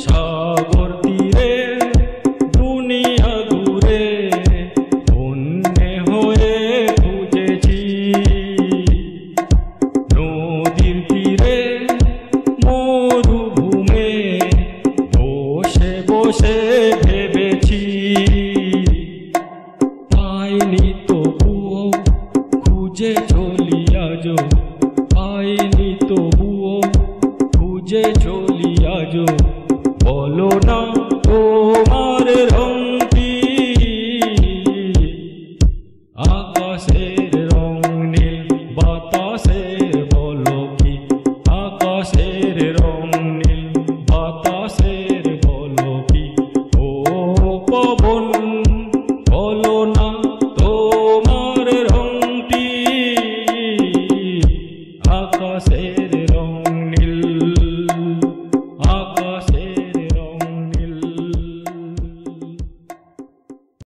সাগর তীরে দুনিয়া ঘুরে ধন্যে হয়ে খুঁজেছি। নদীর তীরে মরুভূমে বসে বসে ভেবেছি, পাইনি তবুও খুঁজে চলি আজো, পাইনি তবুও খুঁজে চলি আজো। বলো না ও